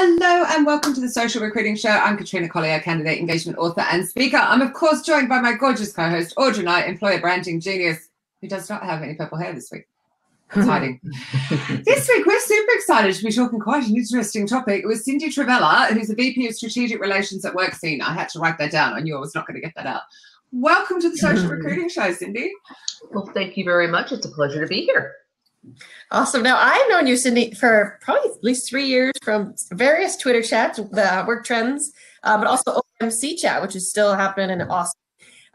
Hello and welcome to the Social Recruiting Show. I'm Katrina, Collier, candidate, engagement author and speaker. I'm of course joined by my gorgeous co-host, Audra Knight, employer branding genius, who does not have any purple hair this week. It's hiding. This week we're super excited to be talking quite an interesting topic with Cynthia Trivella, who's the VP of Strategic Relations at WorkScene. I had to write that down. I knew I was not going to get that out. Welcome to the Social Recruiting Show, Cindy. Well, thank you very much. It's a pleasure to be here. Awesome. Now, I've known you, Cindy, for probably at least 3 years from various Twitter chats, the work trends, but also OMC chat, which is still happening and awesome.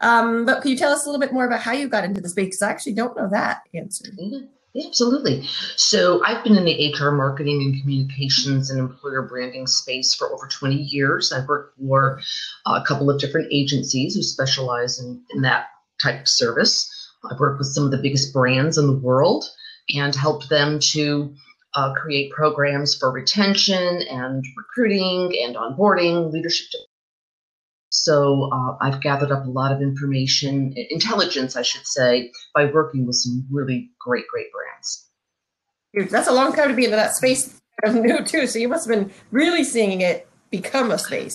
But can you tell us a little bit more about how you got into the space? Because I actually don't know that answer. Yeah, absolutely. So I've been in the HR marketing and communications and employer branding space for over 20 years. I've worked for a couple of different agencies who specialize in that type of service. I've worked with some of the biggest brands in the world and helped them to create programs for retention and recruiting and onboarding, leadership. So I've gathered up a lot of information, intelligence, I should say, by working with some really great brands. That's a long time to be into that space. New too, so you must have been really seeing it become a space.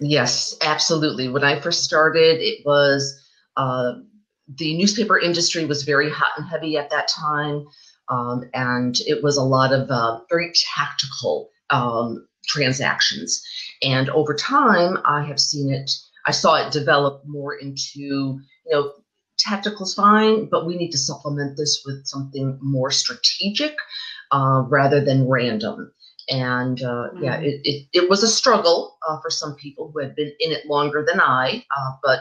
Yes, absolutely. When I first started, it was the newspaper industry was very hot and heavy at that time. And it was a lot of very tactical transactions. And over time, I saw it develop more into, tactical is fine, but we need to supplement this with something more strategic rather than random. And yeah, it was a struggle for some people who had been in it longer than I, but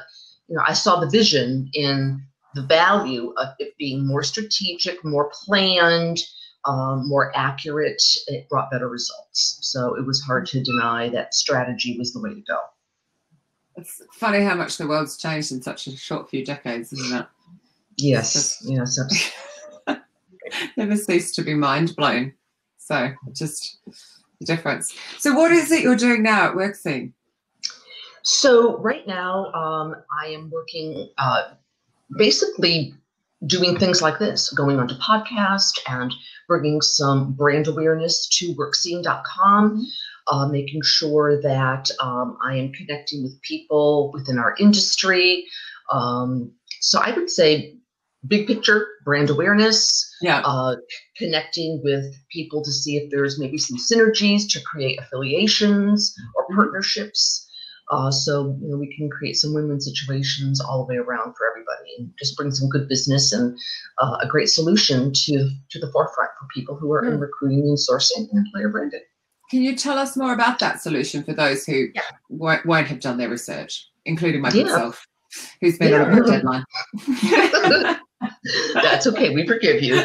I saw the vision in the value of it being more strategic, more planned, more accurate. It brought better results. So it was hard to deny that strategy was the way to go. It's funny how much the world's changed in such a short few decades, isn't it? Yes, yes. Never cease to be mind blown. So just the difference. So what is it you're doing now at WorkScene? So right now I am working basically doing things like this, going onto podcast and bringing some brand awareness to workscene.com, making sure that I am connecting with people within our industry. So I would say big picture, brand awareness, connecting with people to see if there's maybe some synergies to create affiliations or partnerships. So we can create some win-win situations all the way around for everybody and just bring some good business and a great solution to the forefront for people who are in recruiting and sourcing and employer branding. Can you tell us more about that solution for those who won't have done their research, including myself, who's been on a bit deadline? That's okay. We forgive you.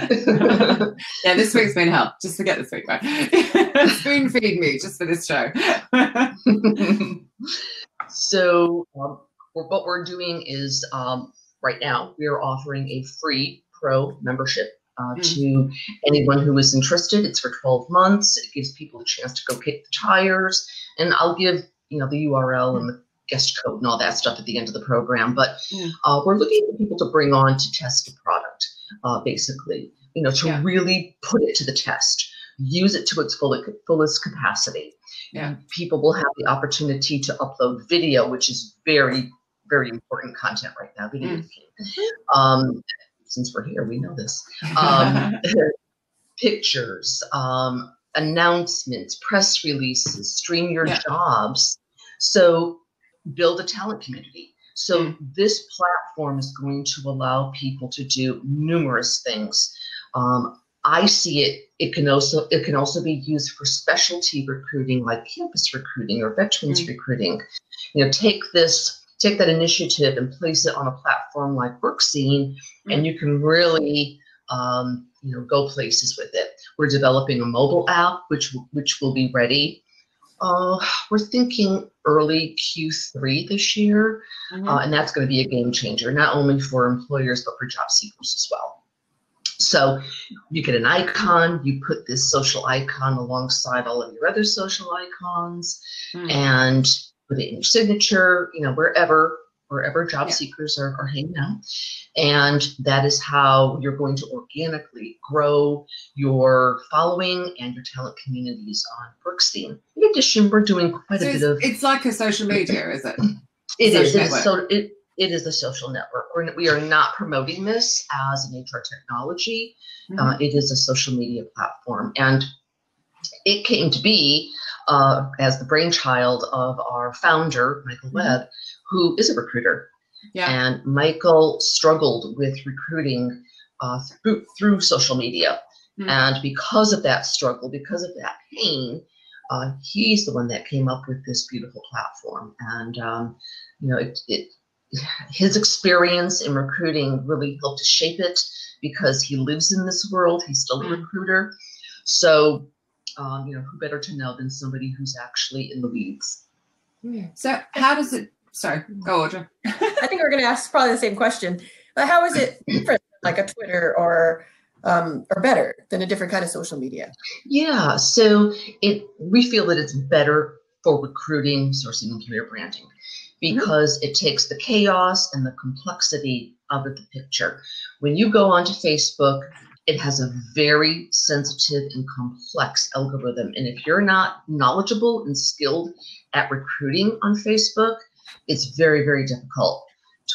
Yeah, this week's been hell. Just forget this week, right? Spoon feed me just for this show. So what we're doing is right now we are offering a free pro membership to anyone who is interested. It's for 12 months. It gives people a chance to go kick the tires, and I'll give the URL and the guest code and all that stuff at the end of the program. But we're looking for people to bring on to test the product, basically, to really put it to the test, use it to its fullest capacity. Yeah. People will have the opportunity to upload video, which is very, very important content right now. Video since we're here, we know this. Pictures, announcements, press releases, stream your jobs. So build a talent community. So this platform is going to allow people to do numerous things. I see it can also be used for specialty recruiting, like campus recruiting or veterans recruiting. Take that initiative and place it on a platform like WorkScene, and you can really go places with it. We're developing a mobile app which will be ready. We're thinking early Q3 this year, and that's going to be a game changer, not only for employers, but for job seekers as well. So you get an icon, you put this social icon alongside all of your other social icons and put it in your signature, wherever wherever job seekers are hanging out. And that is how you're going to organically grow your following and your talent communities on WorkScene. In addition, we're doing quite a bit of... It's like a social media, is it? It is. It is a social network. We are not promoting this as an HR technology. It is a social media platform. And it came to be as the brainchild of our founder, Michael Webb, who is a recruiter. Yeah. And Michael struggled with recruiting through social media. And because of that struggle, because of that pain, he's the one that came up with this beautiful platform. And, you know, his experience in recruiting really helped to shape it because he lives in this world. He's still a recruiter. So, you know, who better to know than somebody who's actually in the weeds. So how does it, sorry, go Audra. I think we're going to ask probably the same question, but how is it different, like a Twitter or better than a different kind of social media? Yeah, so we feel that it's better for recruiting, sourcing, and career branding because it takes the chaos and the complexity out of the picture. When you go onto Facebook, it has a very sensitive and complex algorithm. And if you're not knowledgeable and skilled at recruiting on Facebook, it's very, very difficult.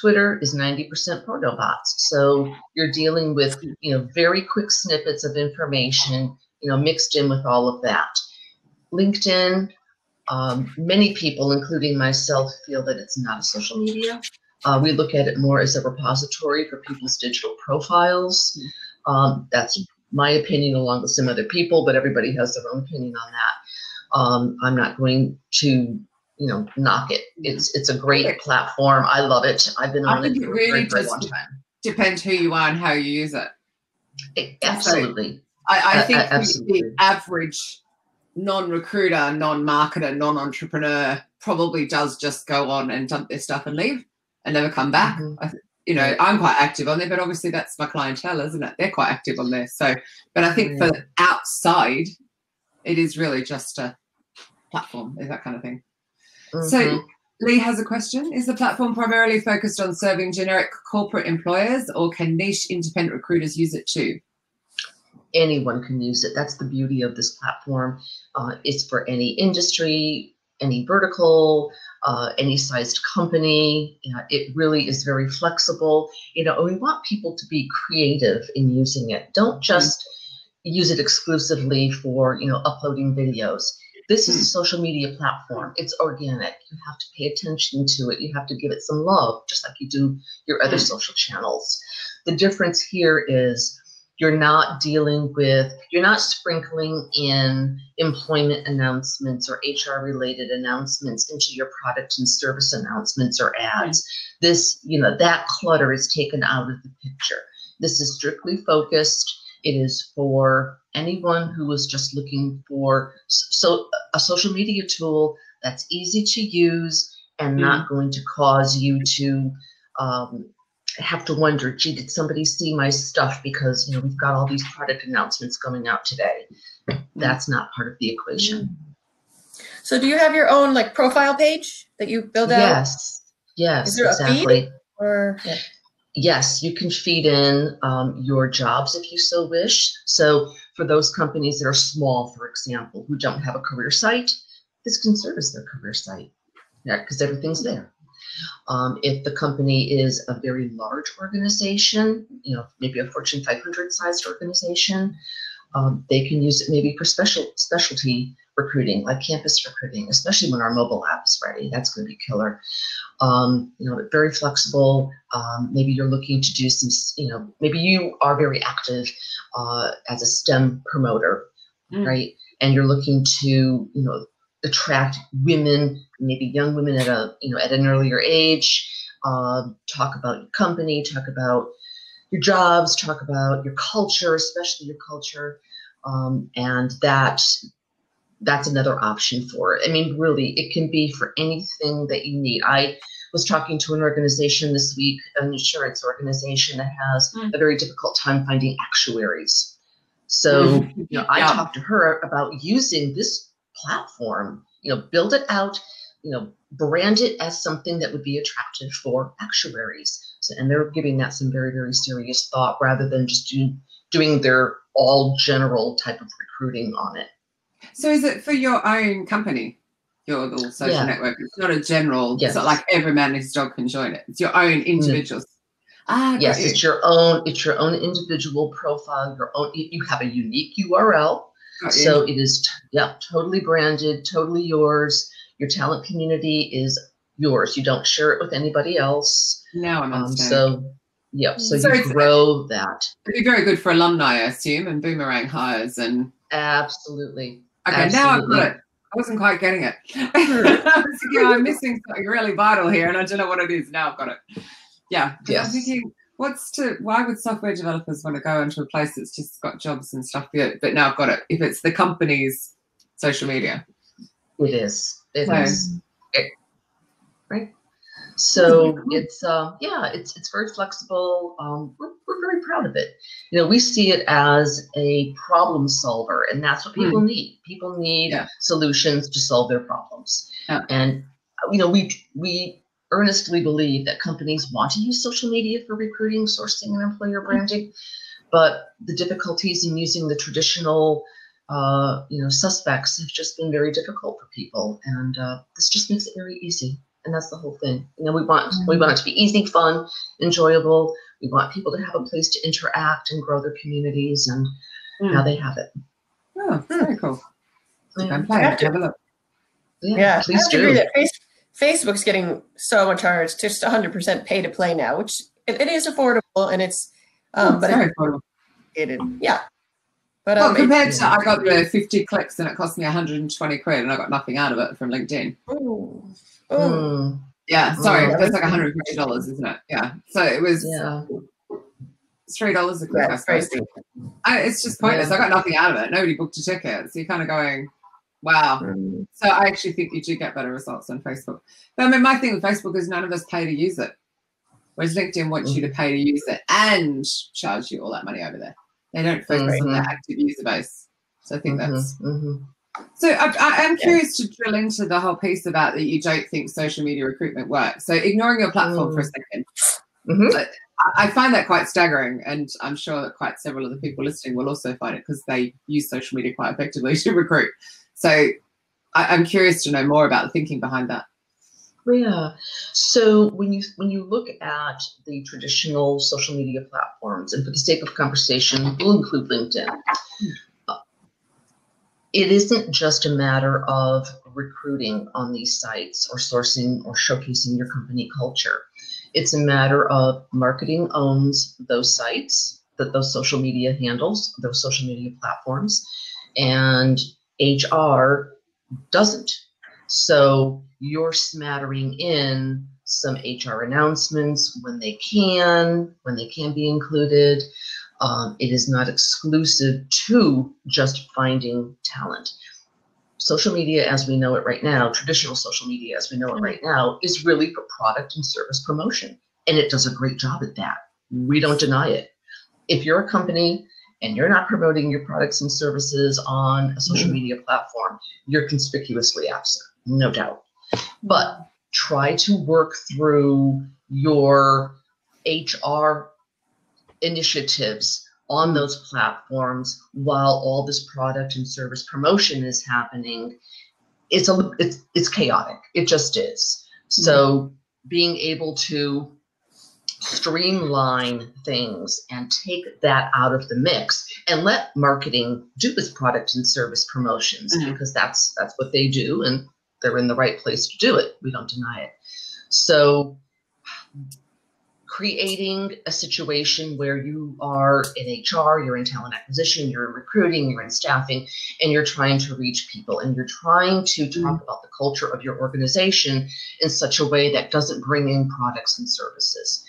Twitter is 90% proto bots. So you're dealing with, you know, very quick snippets of information, you know, mixed in with all of that. LinkedIn, many people, including myself, feel that it's not a social media. We look at it more as a repository for people's digital profiles. That's my opinion along with some other people, but everybody has their own opinion on that. I'm not going to, you know, knock it. It's a great platform. I love it. I've been on it for a very, very long time. Depends who you are and how you use it. Absolutely. So I think the average non-recruiter, non-marketer, non-entrepreneur probably does just go on and dump their stuff and leave and never come back. You know, I'm quite active on there, but obviously that's my clientele, isn't it? They're quite active on there. So, but I think for outside, it is really just a platform, is that kind of thing. So Lee has a question. Is the platform primarily focused on serving generic corporate employers, or can niche independent recruiters use it too? Anyone can use it. That's the beauty of this platform. It's for any industry, any vertical, any sized company. It really is very flexible. You know, we want people to be creative in using it. Don't just use it exclusively for, you know, uploading videos. This is a social media platform. It's organic. You have to pay attention to it. You have to give it some love, just like you do your other social channels. The difference here is you're not sprinkling in employment announcements or HR related announcements into your product and service announcements or ads. This, you know, that clutter is taken out of the picture. This is strictly focused. It is for anyone who is just looking for a social media tool that's easy to use and not going to cause you to have to wonder, gee, did somebody see my stuff? Because, you know, we've got all these product announcements going out today. That's not part of the equation. So do you have your own like profile page that you build out? Yes, is there exactly. A feed or, Yes, you can feed in your jobs if you so wish. So for those companies that are small, for example, who don't have a career site, this can serve as their career site, because everything's there. If the company is a very large organization, you know, maybe a Fortune 500 sized organization, they can use it maybe for specialty recruiting, like campus recruiting, especially when our mobile app is ready. That's going to be killer. You know, very flexible. Maybe you're looking to do some, you know, maybe you are very active as a STEM promoter, right? And you're looking to, you know, attract women, maybe young women at an earlier age, talk about your company, talk about your jobs, talk about your culture, especially your culture. And that's another option for it. I mean, really, it can be for anything that you need. I was talking to an organization this week, an insurance organization that has a very difficult time finding actuaries. So, you know, I talked to her about using this platform, you know, build it out, you know, brand it as something that would be attractive for actuaries. So, and they're giving that some very, very serious thought rather than just doing their all general type of recruiting on it. So is it for your own company, your little social network? It's not a general, it's not like every man and his dog can join it. It's your own individuals. Yes, it's your own individual profile, your own, you have a unique URL. So it is, totally branded, totally yours. Your talent community is yours. You don't share it with anybody else. Now I'm understanding. So you grow that. It'd be very good for alumni, I assume, and boomerang hires and. Absolutely. Okay, now I've got it. I wasn't quite getting it. I was thinking, I'm missing something really vital here, and I don't know what it is. Now I've got it. Yeah. I'm thinking, why would software developers want to go into a place that's just got jobs and stuff? But now I've got it. If it's the company's social media. It is. It is. Right. So it's very flexible. We're very proud of it. You know, we see it as a problem solver, and that's what people need. People need solutions to solve their problems. And you know, we earnestly believe that companies want to use social media for recruiting, sourcing, and employer branding, but the difficulties in using the traditional suspects have just been very difficult for people, and this just makes it very easy. And that's the whole thing. You know, we want it to be easy, fun, enjoyable. We want people to have a place to interact and grow their communities, and now they have it. Oh, very cool. I'm playing. Have a look. Yeah, please do. I agree that Facebook's getting so much harder. It's just 100% pay to play now, which it is affordable, and it's very affordable. But compared to I got the 50 clicks and it cost me 120 quid and I got nothing out of it from LinkedIn. Yeah, sorry, that's like $150, isn't it? Yeah. So it was $3 a click, I suppose. It's just pointless. I got nothing out of it. Nobody booked a ticket. So you're kind of going, wow. So I actually think you do get better results on Facebook. But I mean, my thing with Facebook is none of us pay to use it. Whereas LinkedIn wants you to pay to use it and charge you all that money over there. They don't focus on their active user base. So I think that's... So I'm curious to drill into the whole piece about that you don't think social media recruitment works. So ignoring your platform for a second, I find that quite staggering, and I'm sure that quite several of the people listening will also find it because they use social media quite effectively to recruit. So I'm curious to know more about the thinking behind that. Yeah. So when you look at the traditional social media platforms, and for the sake of conversation, we'll include LinkedIn. It isn't just a matter of recruiting on these sites or sourcing or showcasing your company culture. It's a matter of marketing owns those sites, those social media handles, those social media platforms, and HR doesn't. So you're smattering in some HR announcements when they can be included. It is not exclusive to just finding talent. Social media as we know it right now, traditional social media as we know it right now, is really for product and service promotion. And it does a great job at that. We don't deny it. If you're a company and you're not promoting your products and services on a social media platform, you're conspicuously absent, no doubt. But try to work through your HR initiatives on those platforms while all this product and service promotion is happening. It's chaotic. It just is. So being able to streamline things and take that out of the mix and let marketing do its product and service promotions, because that's what they do, and they're in the right place to do it. We don't deny it. So creating a situation where you are in HR, you're in talent acquisition, you're in recruiting, you're in staffing, and you're trying to reach people, and you're trying to talk about the culture of your organization in such a way that doesn't bring in products and services.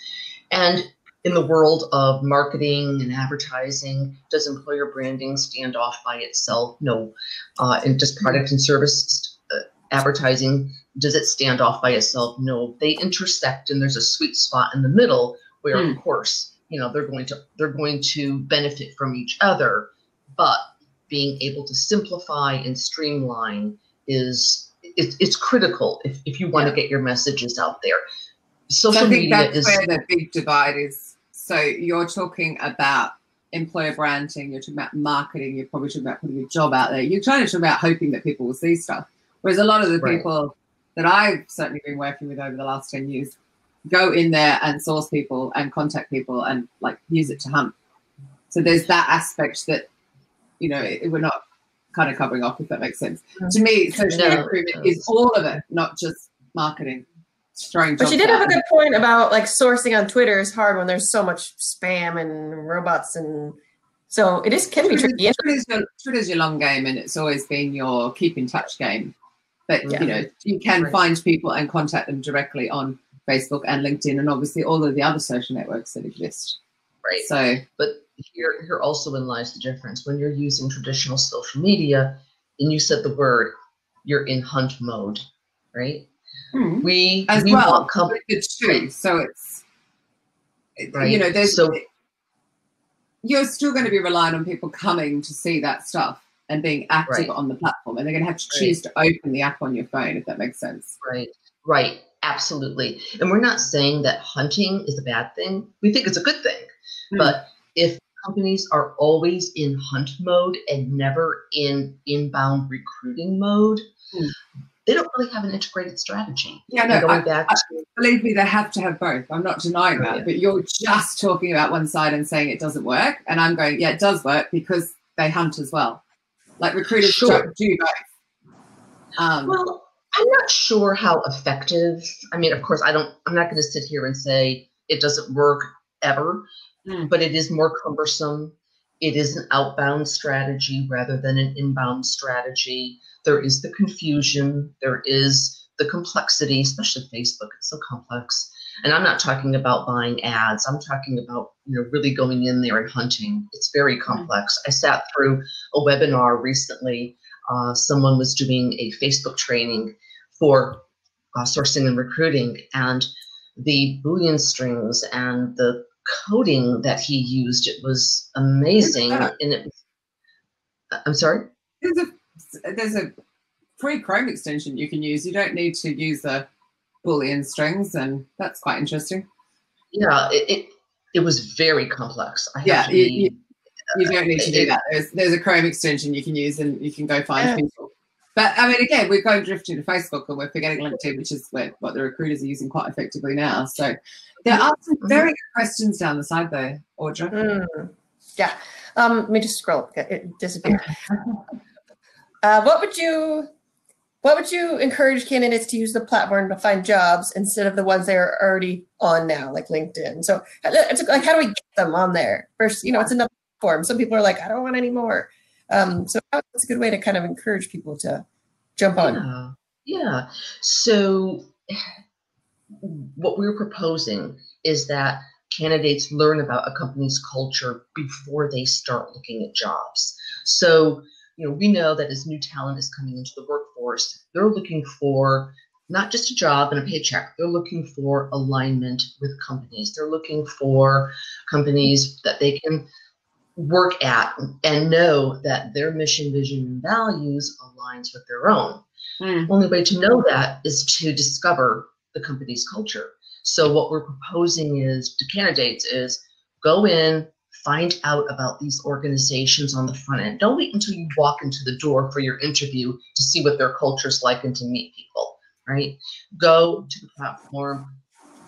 And in the world of marketing and advertising, does employer branding stand off by itself? No. And does product and service advertising, does it stand off by itself? No. They intersect, and there's a sweet spot in the middle where, of course, you know, they're going to benefit from each other. But being able to simplify and streamline is it's critical if you want to get your messages out there. Social so I think media that's is where the big divide is. So you're talking about employer branding, you're talking about marketing, you're probably talking about putting a job out there. You're trying to talk about hoping that people will see stuff. Whereas a lot of the people that I've certainly been working with over the last 10 years go in there and source people and contact people and like use it to hunt. So there's that aspect that, you know, we're not kind of covering off, if that makes sense. To me, social recruitment is all of it, not just marketing. But you did have a good point about like sourcing on Twitter is hard when there's so much spam and robots, and so can be tricky. Twitter's your long game, and it's always been your keep in touch game. But you know, you can find people and contact them directly on Facebook and LinkedIn, and obviously all of the other social networks that exist. Right. So, but here also in lies the difference. When you're using traditional social media, and you said the word, you're in hunt mode, right? We want companies. It's true. So it's, you know, you're still going to be relying on people coming to see that stuff and being active on the platform, and they're going to have to choose to open the app on your phone, if that makes sense. Right. Absolutely. And we're not saying that hunting is a bad thing. We think it's a good thing. But if companies are always in hunt mode and never in inbound recruiting mode, they don't really have an integrated strategy. Yeah, no, believe me, they have to have both. I'm not denying that, but you're just talking about one side and saying it doesn't work. And I'm going, yeah, it does work because they hunt as well. Like recruiters do both. Well, I'm not sure how effective. I mean, of course, I'm not going to sit here and say it doesn't work ever, but it is more cumbersome. It is an outbound strategy rather than an inbound strategy. There is the confusion. There is the complexity, especially Facebook. It's so complex. And I'm not talking about buying ads. I'm talking about, you know, really going in there and hunting. It's very complex. I sat through a webinar recently. Someone was doing a Facebook training for sourcing and recruiting, and the Boolean strings and the coding that he used, it was amazing. And it was, I'm sorry? There's a free Chrome extension you can use. You don't need to use the Boolean strings, and that's quite interesting. Yeah, it was very complex. You don't need to do that. There's a Chrome extension you can use, and you can go find people. But I mean, again, we're going drifting to Facebook, and we're forgetting LinkedIn, which is what the recruiters are using quite effectively now. So there are some very good questions down the side there, Audra. Yeah. Let me just scroll. It disappeared. What would you encourage candidates to use the platform to find jobs instead of the ones they are already on now, like LinkedIn? So it's like, how do we get them on there? First, you know, it's another platform. Some people are like, I don't want any more. So it's a good way to kind of encourage people to jump on. Yeah. So what we're proposing is that candidates learn about a company's culture before they start looking at jobs. So, you know, we know that as new talent is coming into the workforce, they're looking for not just a job and a paycheck. They're looking for alignment with companies. They're looking for companies that they can work at and know that their mission, vision, and values aligns with their own. Only way to know that is to discover the company's culture. So what we're proposing is to candidates is go in, find out about these organizations on the front end. Don't wait until you walk into the door for your interview to see what their culture's like and to meet people, right? Go to the platform,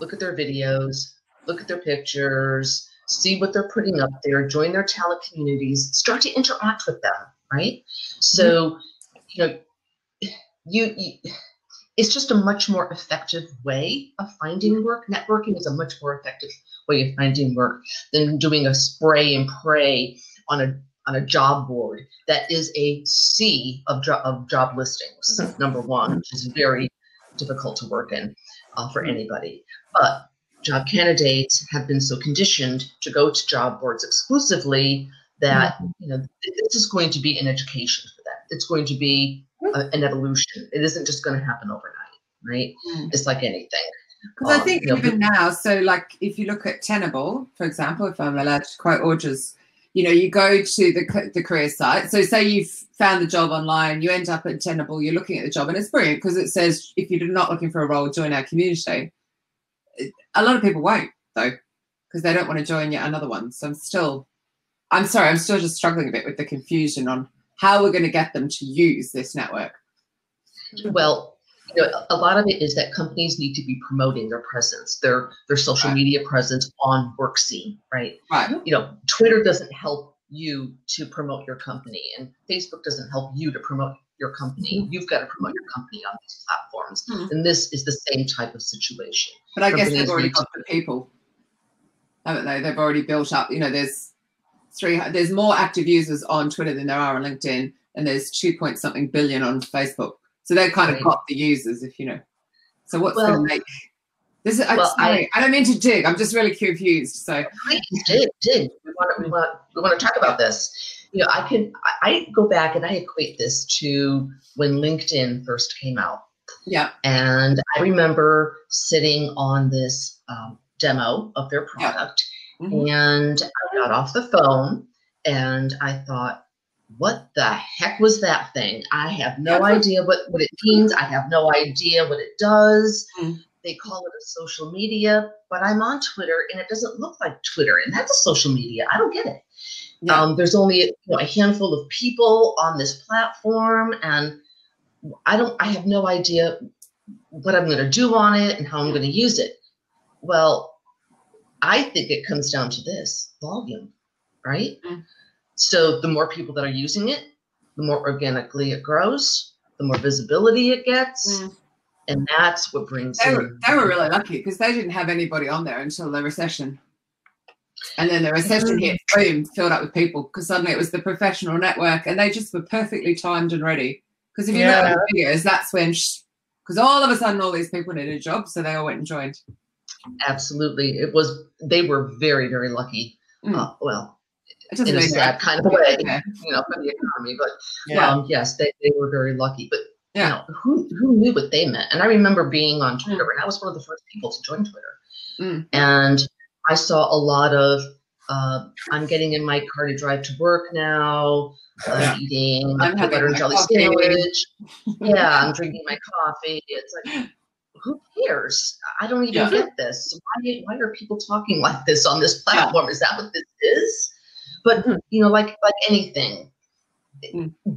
look at their videos, look at their pictures, see what they're putting up there, join their talent communities, start to interact with them, right? So, you know, it's just a much more effective way of finding work. Networking is a much more effective way of finding work than doing a spray and pray on a job board that is a sea of job listings, number one, which is very difficult to work in for anybody. But job candidates have been so conditioned to go to job boards exclusively that, you know, this is going to be an education for them. It's going to be an evolution. It isn't just going to happen overnight, right? It's like anything. Because I think even now, so like if you look at Tenable, for example, if I'm allowed to quote Audra's, you know, you go to the career site. So say you've found the job online, you end up at Tenable, you're looking at the job, and it's brilliant because it says, if you're not looking for a role, join our community. A lot of people won't, though, because they don't want to join yet another one. So I'm sorry, I'm still just struggling a bit with the confusion on how we're going to get them to use this network. Well, you know, a lot of it is that companies need to be promoting their presence, their social media presence on WorkScene, right? Right. You know, Twitter doesn't help you to promote your company, and Facebook doesn't help you to promote your company. You've got to promote your company on these platforms, and this is the same type of situation. But I guess they've already got the people, haven't they? They've already built up. You know, there's more active users on Twitter than there are on LinkedIn, and there's 2-point-something billion on Facebook. So they've kind of got the users, if you know. So what's going to make this? I don't mean to dig. I'm just really confused. So dig. We want to talk about this. You know, I go back and I equate this to when LinkedIn first came out. Yeah. And I remember sitting on this demo of their product, and I got off the phone and I thought, what the heck was that thing? I have no idea what it means. I have no idea what it does. They call it a social media, but I'm on Twitter and it doesn't look like Twitter, and that's a social media. I don't get it. Yeah. There's only a handful of people on this platform, and I have no idea what I'm going to do on it and how I'm going to use it. Well, I think it comes down to this: volume, right? So the more people that are using it, the more organically it grows, the more visibility it gets. And that's what brings They were really lucky because they didn't have anybody on there until the recession. And then the recession hit, boom, filled up with people because suddenly it was the professional network, and they just were perfectly timed and ready. Because if you look at the figures, that's when, because all of a sudden all these people needed a job, so they all went and joined. Absolutely. They were very, very lucky. Well, in a sad kind of way, you know, for the economy. But yes, they were very lucky. But you know, who knew what they meant? And I remember being on Twitter, and I was one of the first people to join Twitter. And I saw a lot of, I'm getting in my car to drive to work now, eating my peanut butter and jelly sandwich. I'm drinking my coffee. It's like, who cares? I don't even get this. Why are people talking like this on this platform? Is that what this is? But, you know, like anything,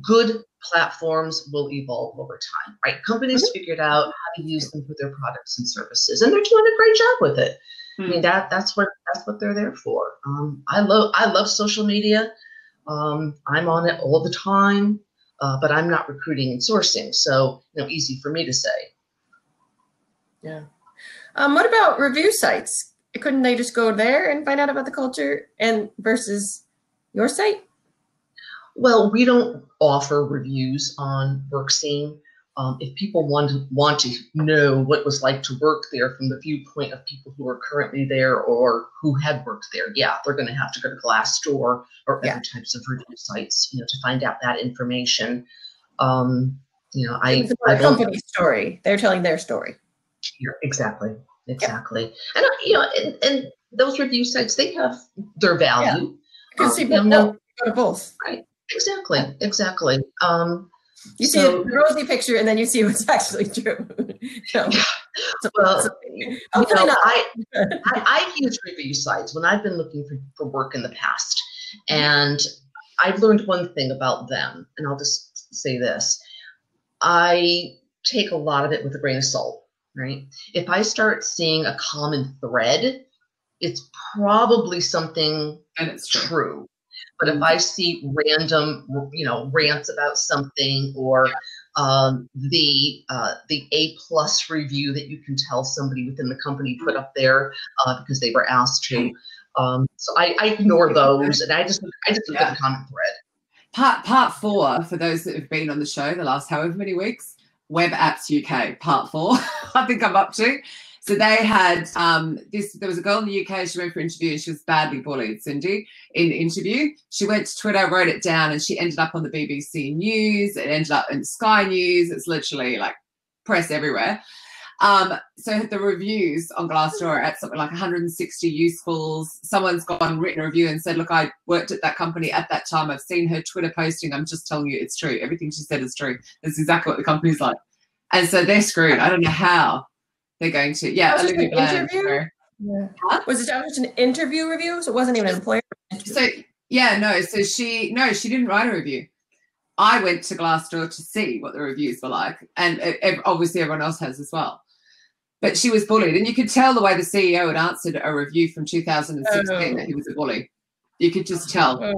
good platforms will evolve over time, right? Companies figured out how to use them for their products and services, and they're doing a great job with it. I mean, that's what they're there for. I love social media. I'm on it all the time, but I'm not recruiting and sourcing, so you know, easy for me to say. Yeah. What about review sites? Couldn't they just go there and find out about the culture and versus your site? Well, we don't offer reviews on WorkScene. If people want to know what it was like to work there from the viewpoint of people who are currently there or who had worked there, they're going to have to go to Glassdoor or other types of review sites, you know, to find out that information. You know, it's a company story. They're telling their story. Exactly. And you know, and those review sites, they have their value. You can see go to both. Right. Exactly. You see a rosy picture, and then you see what's actually true. Well, you know, I've used review sites when I've been looking for work in the past, and I've learned one thing about them, and I'll just say this: I take a lot of it with a grain of salt. Right? If I start seeing a common thread, it's probably something and it's true. But if I see random, you know, rants about something or the A+ review that you can tell somebody within the company put up there because they were asked to, so I ignore those and I just look at the common thread. Part 4 for those that have been on the show the last however many weeks. Web Apps UK, part 4, I think I'm up to. So they had there was a girl in the UK, she went for interview and she was badly bullied, Cindy, in the interview. She went to Twitter, wrote it down, and she ended up on the BBC News. It ended up in Sky News. It's literally like press everywhere. So the reviews on Glassdoor are at something like 160 usefuls. Someone's gone written a review and said, look, I worked at that company at that time. I've seen her Twitter posting. I'm just telling you it's true. Everything she said is true. That's exactly what the company's like. And so they're screwed. I don't know how they're going to. Yeah, Olivia Bland. Yeah. Huh? Was it just an interview review? So it wasn't even an employer interview? So, yeah, no. So she didn't write a review. I went to Glassdoor to see what the reviews were like. And obviously everyone else has as well. But she was bullied, and you could tell the way the CEO had answered a review from 2016 that he was a bully. You could just tell. And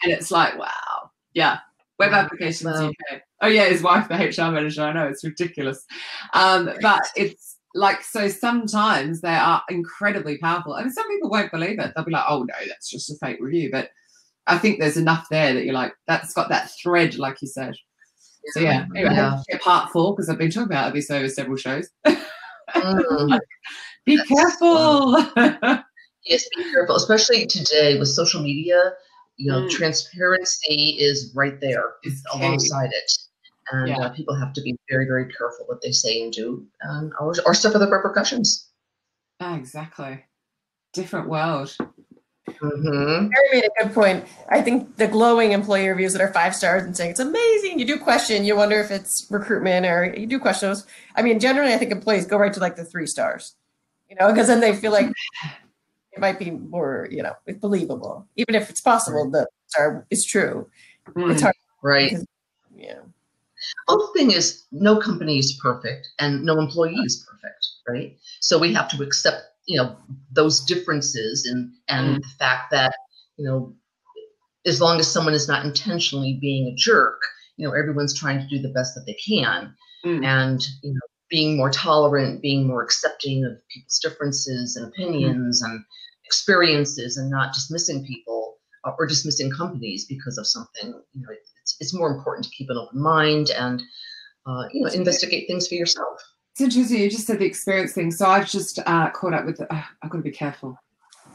it's like, wow. Yeah. Web applications UK. Oh, yeah, his wife, the HR manager. I know, it's ridiculous. But it's like, so sometimes they are incredibly powerful. I mean, some people won't believe it. They'll be like, oh, no, that's just a fake review. But I think there's enough there that you're like, that's got that thread, like you said. So, yeah. Anyway, part 4, because I've been talking about this over several shows. Be careful. Yes, be careful, especially today with social media. You know, transparency is right there alongside it, and people have to be very, very careful what they say and do, or suffer the repercussions. Exactly. Different world. Harry made a good point. I think the glowing employee reviews that are 5 stars and saying it's amazing, you do question, you wonder if it's recruitment, or you do question those. I mean, generally, I think employees go right to like the 3 stars, you know, because then they feel like it might be more, you know, it's believable, even if it's possible that star is true. It's hard, right? Because, yeah. Well, the thing is, no company is perfect, and no employee is perfect, right? So we have to accept, you know, those differences and the fact that, you know, as long as someone is not intentionally being a jerk, you know, everyone's trying to do the best that they can, and, you know, being more tolerant, being more accepting of people's differences and opinions and experiences, and not dismissing people or dismissing companies because of something. You know, it's more important to keep an open mind and, you know, investigate things for yourself. It's interesting. You just said the experience thing. So I've just caught up with, I've got to be careful.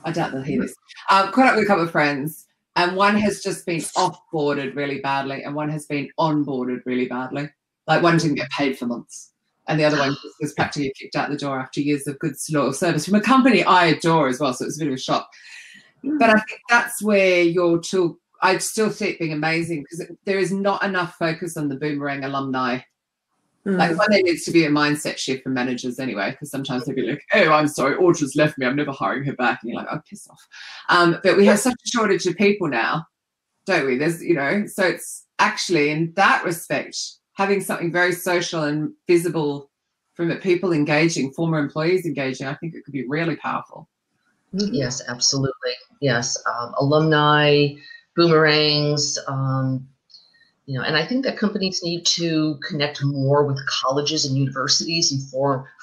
I doubt they'll hear this. Caught up with a couple of friends, and one has just been off-boarded really badly, and one has been on-boarded really badly. Like, one didn't get paid for months, and the other one was practically kicked out the door after years of good loyal service from a company I adore as well. So it was a bit of a shock. But I think that's where your tool, I still see it being amazing, because there is not enough focus on the boomerang alumni. Like, one, there needs to be a mindset shift from managers anyway, because sometimes they'll be like, oh, I'm sorry, Audra's left me, I'm never hiring her back. And you're like, oh, piss off. But we have such a shortage of people now, don't we? There's, you know, so it's actually, in that respect, having something very social and visible from it, people engaging, former employees engaging, I think it could be really powerful. Yes, absolutely. Yes. Alumni, boomerangs, you know, and I think that companies need to connect more with colleges and universities and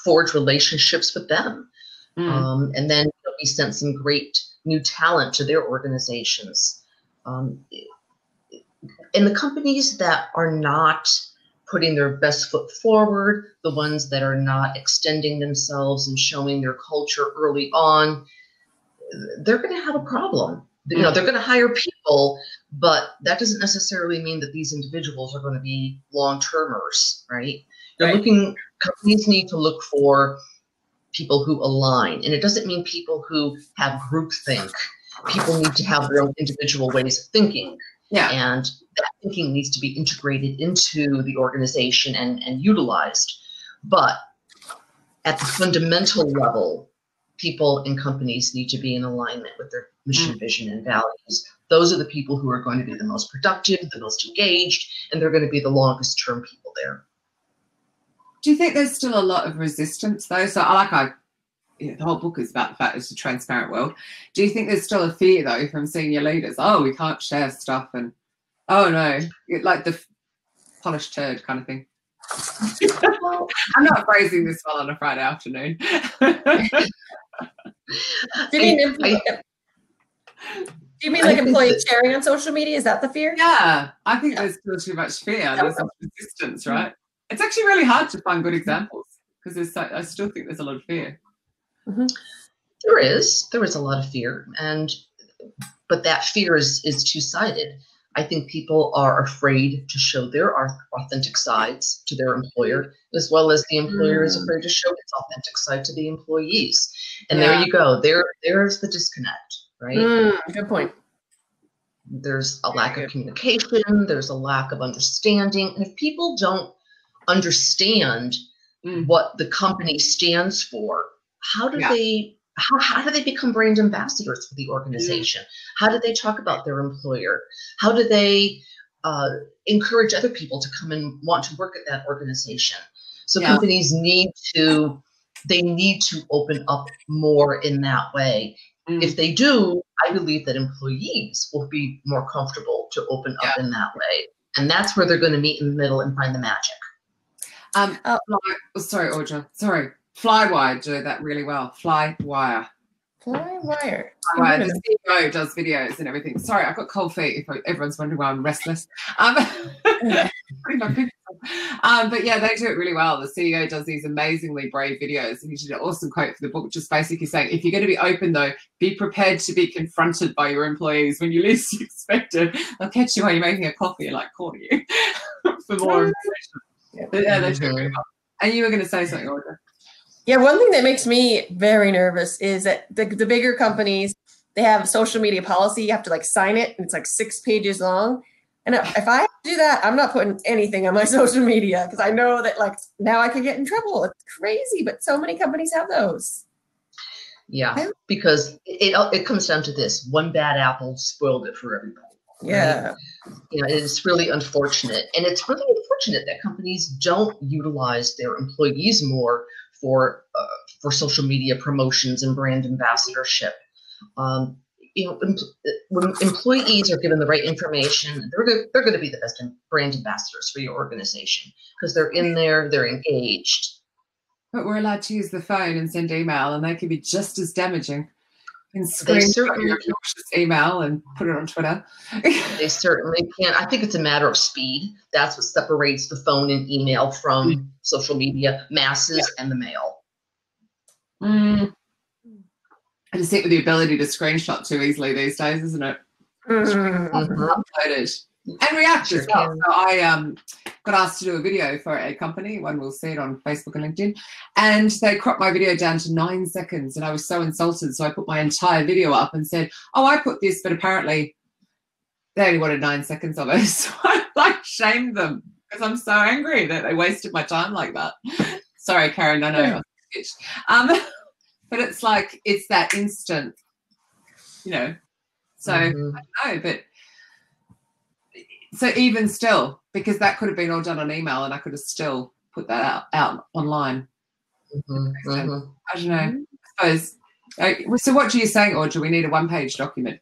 forge relationships with them. And then, you know, we sent some great new talent to their organizations. And the companies that are not putting their best foot forward, the ones that are not extending themselves and showing their culture early on, they're going to have a problem. You know, they're going to hire people, but that doesn't necessarily mean that these individuals are going to be long-termers, right? Companies need to look for people who align, and it doesn't mean people who have groupthink. People need to have their own individual ways of thinking, and that thinking needs to be integrated into the organization and utilized. But at the fundamental level, people and companies need to be in alignment with their mission, vision, and values. Those are the people who are going to be the most productive, the most engaged, and they're going to be the longest term people there. Do you think there's still a lot of resistance, though? So the whole book is about the fact it's a transparent world. Do you think there's still a fear, though, from senior leaders? Oh, we can't share stuff, and oh no, like the polished turd kind of thing. I'm not phrasing this well on a Friday afternoon. Do you mean like employees sharing on social media? Is that the fear? Yeah, I think there's still too much fear. There's some resistance, right? It's actually really hard to find good examples, because I still think there's a lot of fear. There is a lot of fear, but that fear is two-sided. I think people are afraid to show their authentic sides to their employer, as well as the employer is afraid to show its authentic side to the employees. And there you go. There's the disconnect, right? Good point. There's a lack of communication. There's a lack of understanding. And if people don't understand what the company stands for, how do they become brand ambassadors for the organization? How do they talk about their employer? How do they encourage other people to come and want to work at that organization? So companies need to open up more in that way. If they do, I believe that employees will be more comfortable to open up in that way. And that's where they're going to meet in the middle and find the magic. Sorry, Audra. Sorry. Flywire do that really well. Flywire. Flywire. The CEO does videos and everything. Sorry, I've got cold feet. If everyone's wondering why I'm restless. But yeah, they do it really well. The CEO does these amazingly brave videos, and he did an awesome quote for the book, just basically saying, if you're going to be open, though, be prepared to be confronted by your employees when you least expect it. They'll catch you while you're making a coffee and corner you for more information. But yeah, they do it really well. And you were going to say something, Audra. Yeah, one thing that makes me very nervous is that the bigger companies, they have social media policy. You have to sign it, and it's 6 pages long. And if I have to do that, I'm not putting anything on my social media, because I know that now I could get in trouble. It's crazy, but so many companies have those. Yeah, because it comes down to this: one bad apple spoiled it for everybody. Yeah. Right? It's really unfortunate. And it's really unfortunate that companies don't utilize their employees more for social media promotions and brand ambassadorship. When employees are given the right information, they're going to be the best brand ambassadors for your organization, because they're in there, they're engaged. But we're allowed to use the phone and send email, and they can be just as damaging. And screenshot your obnoxious email and put it on Twitter. They certainly can. I think it's a matter of speed. That's what separates the phone and email from social media, masses, and the mail. I just think with the ability to screenshot too easily these days, isn't it? Uploaded. And react as well. So I got asked to do a video for a company. One will see it on Facebook and LinkedIn. And they cropped my video down to 9 seconds. And I was so insulted. So I put my entire video up and said, oh, I put this, but apparently they only wanted 9 seconds of it. So I shamed them because I'm so angry that they wasted my time like that. Sorry, Karen, I know. But it's it's that instant, So I don't know, but so even still, because that could have been all done on email and I could have still put that out online. I don't know. I suppose. So what are you saying, Audra? We need a one-page document.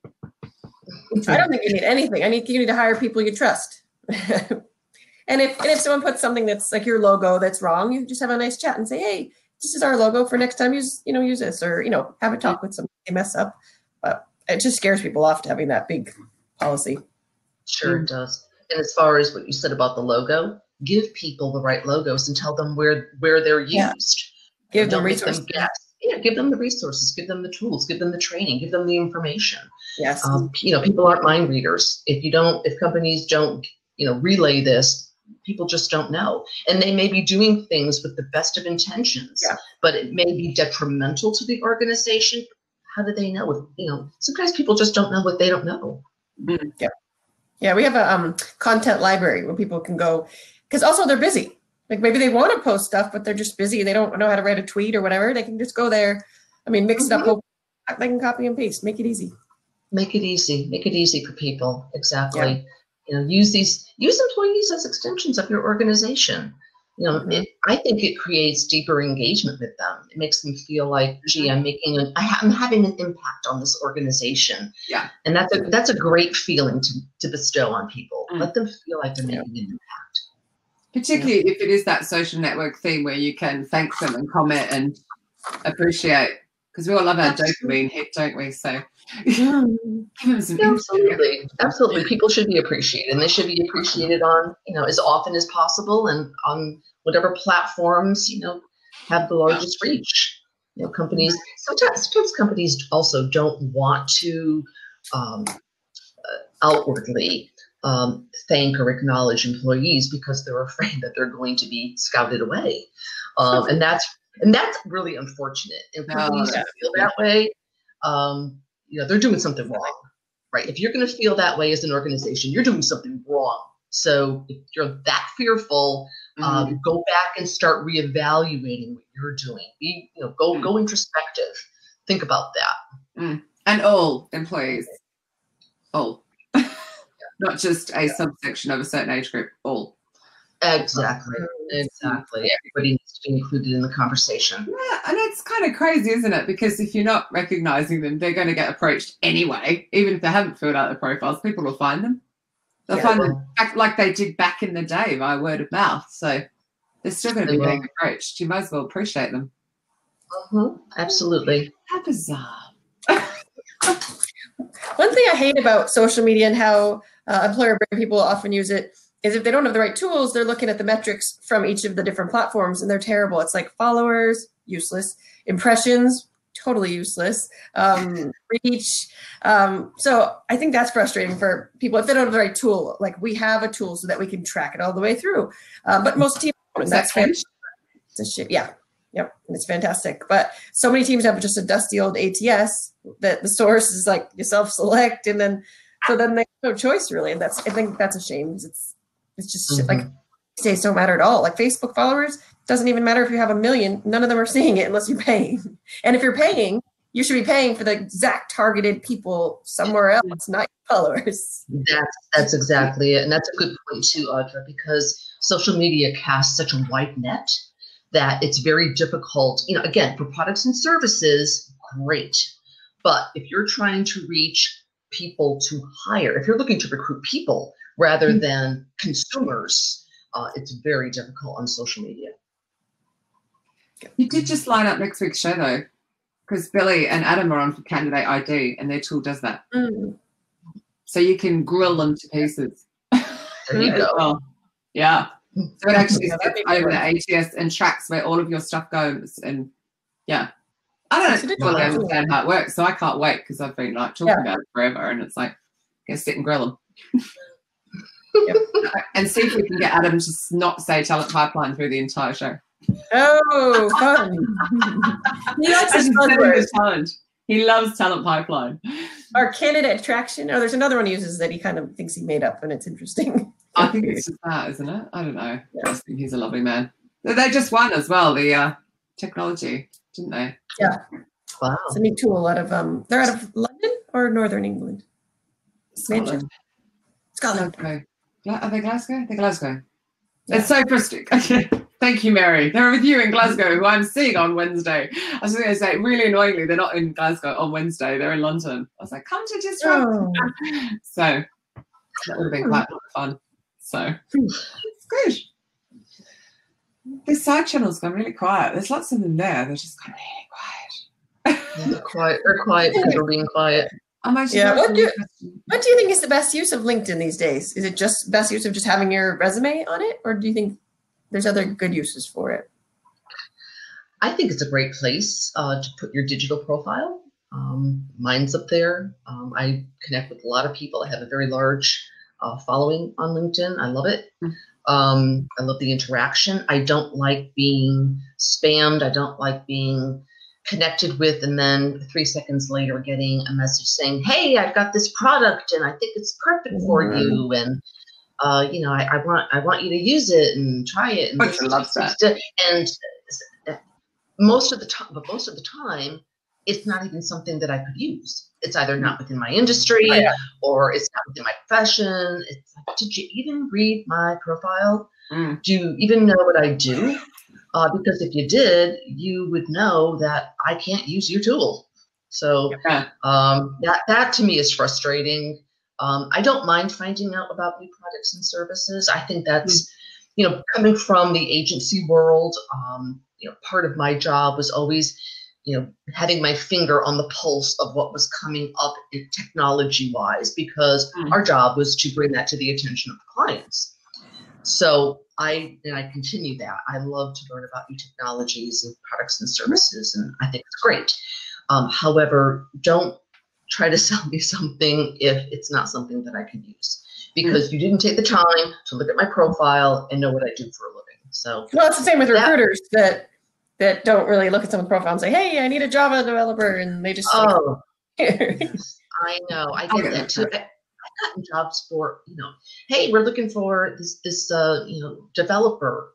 I don't think you need anything. You need to hire people you trust. and if someone puts something that's your logo that's wrong, you just have a nice chat and say, hey, this is our logo for next time. Use this, or have a talk with somebody they mess up. But it just scares people off to having that big policy. Sure it does. And as far as what you said about the logo, give people the right logos and tell them where they're used. Give them resources. Give them the resources, give them the tools, give them the training, give them the information. Yes. People aren't mind readers. If companies don't, relay this, people just don't know. And they may be doing things with the best of intentions, but it may be detrimental to the organization. How do they know? Sometimes people just don't know what they don't know. Yeah. Yeah, we have a content library where people can go, because also they're busy. Maybe they want to post stuff, but they're just busy. They don't know how to write a tweet or whatever. They can just go there. Mix it up. They can copy and paste. Make it easy. Make it easy. Make it easy for people. Exactly. Yeah. Use employees as extensions of your organization. I think it creates deeper engagement with them. It makes them feel like, gee, I'm having an impact on this organization. Yeah. And that's a great feeling to bestow on people. Let them feel like they're making an impact. Particularly if it is that social network theme where you can thank them and comment and appreciate, because we all love our dopamine hit, don't we? So absolutely. People should be appreciated, and they should be appreciated on, as often as possible, and on whatever platforms, have the largest reach. Companies, sometimes companies also don't want to outwardly thank or acknowledge employees because they're afraid that they're going to be scouted away. And that's really unfortunate. Employees who feel that way, they're doing something wrong, right? If you're going to feel that way as an organization, you're doing something wrong. So if you're that fearful, go back and start reevaluating what you're doing. Go introspective. Think about that. And all employees, all, not just a subsection of a certain age group. All. Exactly. Everybody needs to be included in the conversation. Yeah, and it's kind of crazy, isn't it? Because if you're not recognizing them, they're going to get approached anyway. Even if they haven't filled out the profiles, people will find them. They'll find them like they did back in the day by word of mouth. So they're still going to be being approached. You might as well appreciate them. Absolutely. How bizarre. One thing I hate about social media and how employer brand people often use it is if they don't have the right tools, they're looking at the metrics from each of the different platforms and they're terrible. It's like followers, useless. Impressions, totally useless. Reach. So I think that's frustrating for people if they don't have the right tool. Like we have a tool so that we can track it all the way through. But most teams don't. That's fantastic. Yeah. Yep. And it's fantastic. But so many teams have just a dusty old ATS that the source is like you self-select and then they have no choice really. And I think that's a shame. It's just like these don't matter at all. Like Facebook followers, doesn't even matter if you have 1 million. None of them are seeing it unless you're paying. And if you're paying, you should be paying for the exact targeted people somewhere else, not your followers. That's exactly it. And that's a good point too, Audra, because social media casts such a wide net that it's very difficult, again, for products and services, great. But if you're trying to reach people to hire, if you're looking to recruit people rather than consumers, it's very difficult on social media. You did just line up next week's show though, because Billy and Adam are on for Candidate ID and their tool does that. So you can grill them to pieces. There you go. Well. Yeah. So it actually sits over the ATS and tracks where all of your stuff goes. And I don't fully understand how it works. So I can't wait because I've been like talking about it forever. And it's like, sit and grill them. And see if we can get Adam to not say talent pipeline through the entire show. Oh, fun. He likes his talent. He loves talent pipeline. Or candidate attraction. Oh, there's another one he uses that he kind of thinks he made up and it's interesting. I think it's just that, isn't it? I don't know. I just think he's a lovely man. They just won as well, the technology, didn't they? Yeah. Wow. It's a neat tool. They're out of London or Northern England? Scotland. Scotland. Are they Glasgow? They're Glasgow. Yeah. It's so frustrating. Thank you, Mary. They're with you in Glasgow, who I'm seeing on Wednesday. I was going to say, really annoyingly, they're not in Glasgow on Wednesday. They're in London. I was like, come to Disrupt. So that would have been quite a lot of fun. So it's good. This side channel's gone really quiet. There's lots of them there. They're just kind of really quiet. They're quiet. They're quiet because they're being quiet. What do you think is the best use of LinkedIn these days? Is it just best use of just having your resume on it, or do you think there's other good uses for it? I think it's a great place to put your digital profile. Mine's up there. I connect with a lot of people. I have a very large following on LinkedIn. I love it. I love the interaction. I don't like being spammed. I don't like being connected with and then 3 seconds later getting a message saying, hey, I've got this product and I think it's perfect for you. And, I want you to use it and try it. And I love that. And most of the time, it's not even something that I could use. It's either not within my industry or it's not within my profession. It's like, did you even read my profile? Do you even know what I do? Because if you did, you would know that I can't use your tool. So that to me is frustrating. I don't mind finding out about new products and services. I think that's, coming from the agency world, part of my job was always, having my finger on the pulse of what was coming up technology-wise, because our job was to bring that to the attention of the clients. So I continue that. I love to learn about new technologies and products and services, and I think it's great. However, don't try to sell me something if it's not something that I can use, because you didn't take the time to look at my profile and know what I do for a living. So well, it's the same with recruiters that don't really look at someone's profile and say, "Hey, I need a Java developer," and they just yes, I know. I get that too. I've gotten jobs for, hey, we're looking for this developer.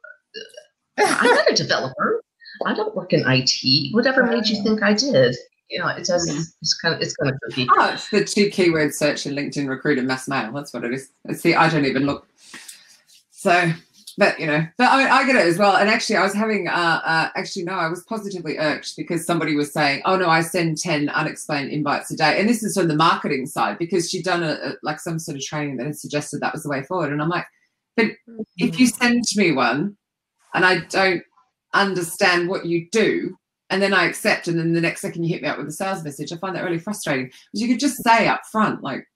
I'm not a developer. I don't work in IT. Whatever made you think I did? It's kind of tricky. Oh, it's the 2 keyword search in LinkedIn Recruiter mass mail. That's what it is. I don't even look. So, but I get it as well. And actually, I was having I was positively irked because somebody was saying, "Oh no, I send 10 unexplained invites a day," and this is from the marketing side because she'd done some sort of training that had suggested that was the way forward. And I'm like, but if you send me one and I don't understand what you do, and then I accept, and then the next second you hit me up with a sales message, I find that really frustrating. Because you could just say up front, like,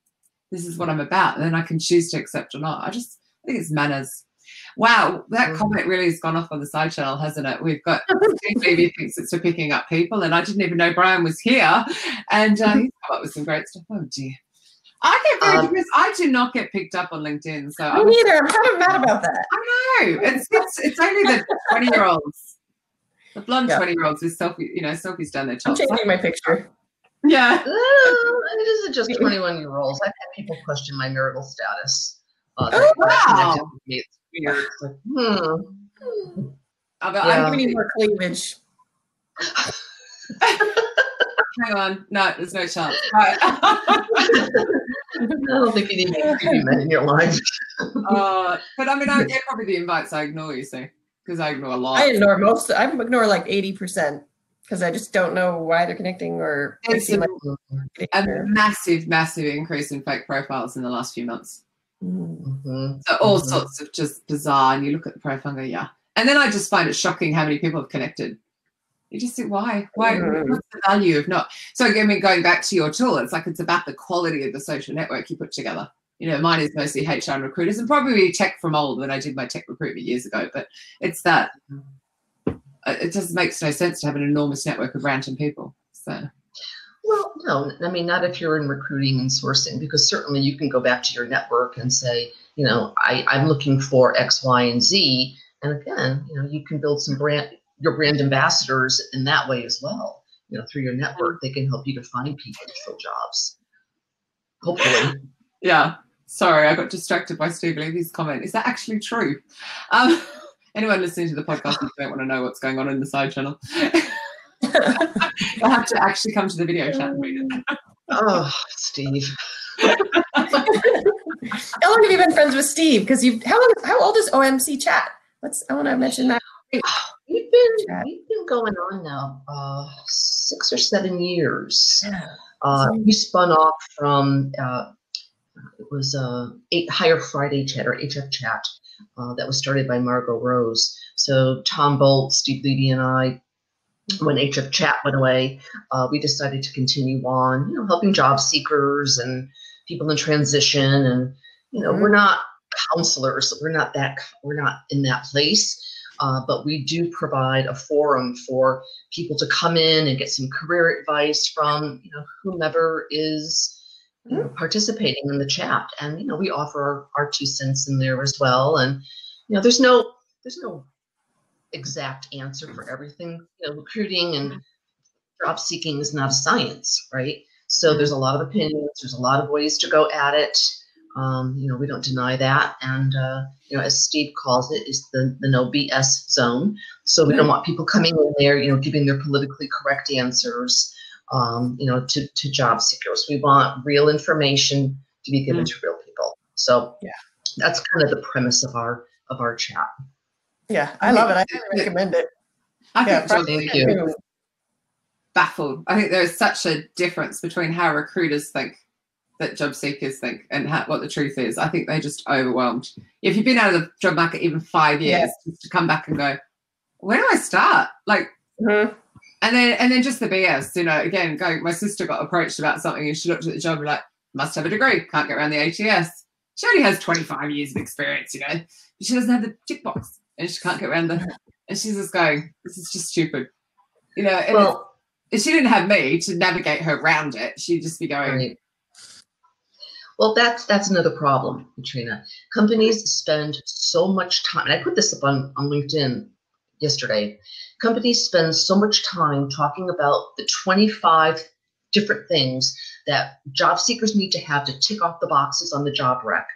this is what I'm about, and then I can choose to accept or not. I think it's manners. Wow, that comment really has gone off on the side channel, hasn't it? We've got Steve Levy thinks it's for picking up people, and I didn't even know Brian was here, and he's come up with some great stuff. Oh dear. I get very depressed. I do not get picked up on LinkedIn, so me neither. I'm kind of mad about that. I know. It's only the 20-year-olds. The blonde 20-year-olds with selfies down their chops. I'm changing my picture. Yeah. It isn't just 21-year-olds. I've had people question my marital status. Wow. It's weird. It's like, I'm giving you more cleavage. Hang on. No, there's no chance. Right. I don't think you need to men in your life. But I mean, I get probably the invites I ignore, you see. Because I ignore a lot. I ignore most. I ignore like 80% because I just don't know why they're connecting or. It's a massive, massive increase in fake profiles in the last few months. Mm-hmm. So all sorts of just bizarre. And you look at the profile and go, yeah. And then I just find it shocking how many people have connected. You just think, why? What's the value of not? So again, going back to your tool, it's like it's about the quality of the social network you put together. Mine is mostly HR and recruiters and probably tech from old when I did my tech recruitment years ago. But it's that it just makes no sense to have an enormous network of random people. So, well, no, I mean, not if you're in recruiting and sourcing, because certainly you can go back to your network and say, I'm looking for X, Y, and Z. And again, you can build your brand ambassadors in that way as well. Through your network, they can help you to find people to fill jobs. Hopefully. Yeah. Sorry, I got distracted by Steve Levy's comment. Is that actually true? Anyone listening to the podcast who don't want to know what's going on in the side channel, you'll have to actually come to the video chat and read it. Oh, Steve. How long have you been friends with Steve? Because how old is OMC Chat? I want to mention that. We've been going on now 6 or 7 years. Yeah. We spun off from it was Hire Friday Chat or HF Chat that was started by Margot Rose. So Tom Bolt, Steve Levy, and I, when HF Chat went away, we decided to continue on, helping job seekers and people in transition. And we're not counselors. We're not in that place. But we do provide a forum for people to come in and get some career advice from whomever is participating in the chat. And we offer our 2 cents in there as well. And there's no exact answer for everything. Recruiting and job seeking is not a science, right? So there's a lot of opinions. There's a lot of ways to go at it. We don't deny that. And, as Steve calls it, is the no BS zone. So we don't want people coming in there, giving their politically correct answers, to job seekers. We want real information to be given to real people. So that's kind of the premise of our chat. Yeah, I love it. I recommend it. Thank you. Baffled. I think there's such a difference between how recruiters think that job seekers think and what the truth is. I think they're just overwhelmed. If you've been out of the job market even 5 years, just to come back and go, where do I start? Like, and then just the BS, again, my sister got approached about something and she looked at the job and like, must have a degree, can't get around the ATS. She only has 25 years of experience, but she doesn't have the tick box and she can't get around and she's just going, this is just stupid. If she didn't have me to navigate her around it, she'd just be going, Well, that's another problem, Katrina. Companies spend so much time, and I put this up on LinkedIn yesterday. Companies spend so much time talking about the 25 different things that job seekers need to have to tick off the boxes on the job rec.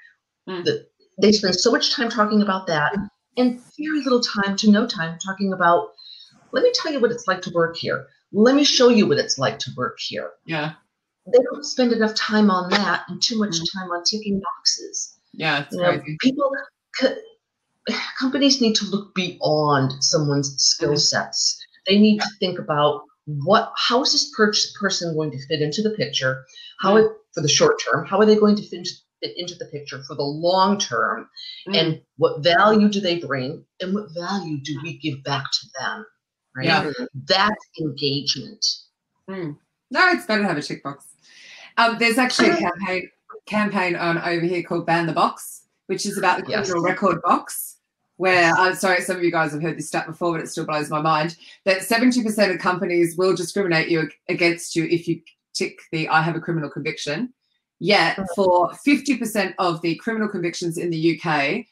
They spend so much time talking about that and very little time to no time talking about, let me tell you what it's like to work here. Let me show you what it's like to work here. Yeah. They don't spend enough time on that and too much time on ticking boxes. Yeah, it's crazy. Companies need to look beyond someone's skill sets. They need to think about how is this person going to fit into the picture? For the short term, how are they going to fit into the picture for the long term? And what value do they bring? And what value do we give back to them? Right? Yeah. That's engagement. No, it's better to have a tick box. There's actually a campaign on over here called Ban the Box, which is about the criminal record box, where I'm sorry, some of you guys have heard this stat before, but it still blows my mind, that 70% of companies will discriminate against you if you tick the I have a criminal conviction. Yet for 50% of the criminal convictions in the UK,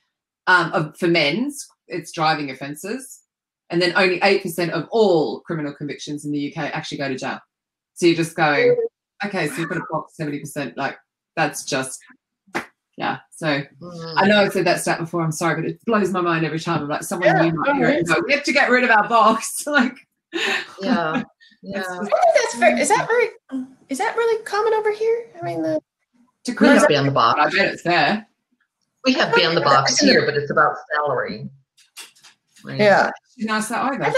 for men's, it's driving offences. And then only 8% of all criminal convictions in the UK actually go to jail. So you're just going, okay, so you've got to box 70%. Like, that's just, yeah. So I know I've said that stat before. I'm sorry, but it blows my mind every time. I'm like, someone new might hear it and go, we have to get rid of our box. Like, yeah. Is that really common over here? I mean, we have ban the box. I bet it's there. We have ban the box here, but it's about salary. Right? Yeah. Didn't ask that either.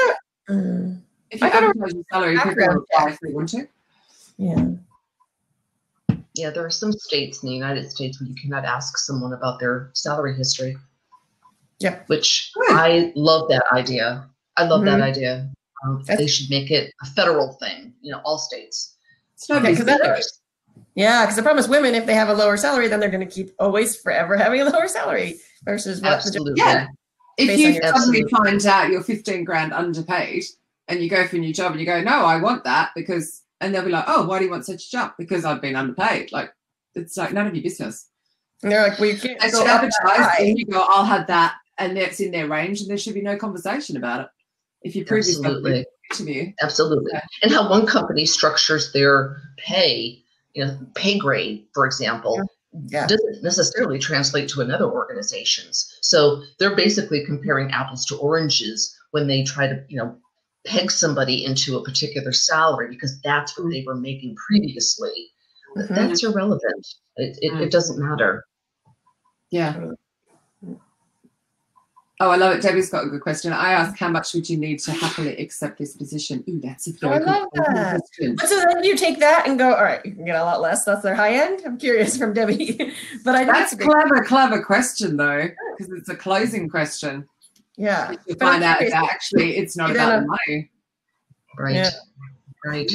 If you advertise your salary, people will apply if they want to. Yeah. Yeah, there are some states in the United States where you cannot ask someone about their salary history. Yeah. Which I love that idea. I love that idea. They should make it a federal thing, all states. Because the problem is women, if they have a lower salary, then they're going to keep always forever having a lower salary versus what Absolutely. If you suddenly find out you're 15 grand underpaid and you go for a new job and you go, no, I want that and they'll be like, oh, why do you want such a jump? Because I've been underpaid. Like, it's like none of your business. And they're like, well, you can't. They should advertise and you go, I'll have that. And that's in their range and there should be no conversation about it. If you prove yourself in the interview. Absolutely. Yeah. And how one company structures their pay, pay grade, for example, doesn't necessarily translate to another organization's. So they're basically comparing apples to oranges when they try to, peg somebody into a particular salary because that's what they were making previously. That's irrelevant. It doesn't matter. Yeah. Oh, I love it. Debbie's got a good question. I asked, how much would you need to happily accept this position? Ooh, that's a very good question. So then you take that and go, all right, you can get a lot less. That's their high end. I'm curious from Debbie. But that's a clever question, though, because it's a closing question. Yeah. You find out that actually it's not about the money. Right. Yeah. Right.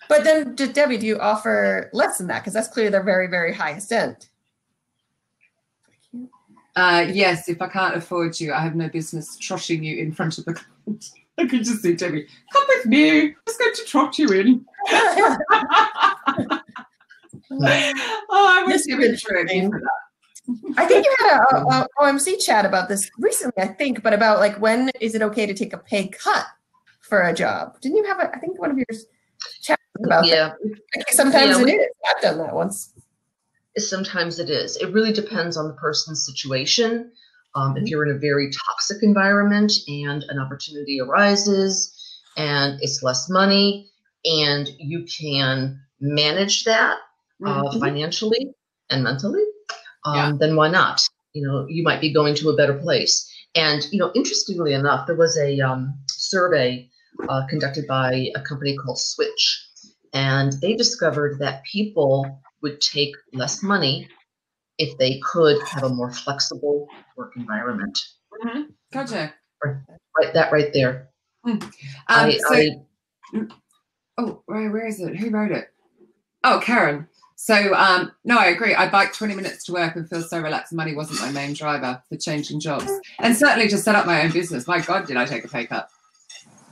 But then, Debbie, do you offer less than that? Because that's clearly their very, very highest end. Yes, if I can't afford you, I have no business trotting you in front of the client. I could just see Debbie, come with me. I'm just going to trot you in. I wish you would trade for that. I think you had a OMC chat about this recently, but about like when is it okay to take a pay cut for a job? Didn't you have I think one of your chats about that? Sometimes it is. I've done that once. Sometimes it is. It really depends on the person's situation. If you're in a very toxic environment and an opportunity arises and it's less money and you can manage that financially and mentally, then why not? You might be going to a better place. And, interestingly enough, there was a survey conducted by a company called Switch, and they discovered that people would take less money if they could have a more flexible work environment. Gotcha. Right, that right there. Where is it? Who wrote it? Oh, Karen. So, no, I agree. I bike 20 minutes to work and feel so relaxed. Money wasn't my main driver for changing jobs. And certainly to set up my own business. My God, did I take a pay cut?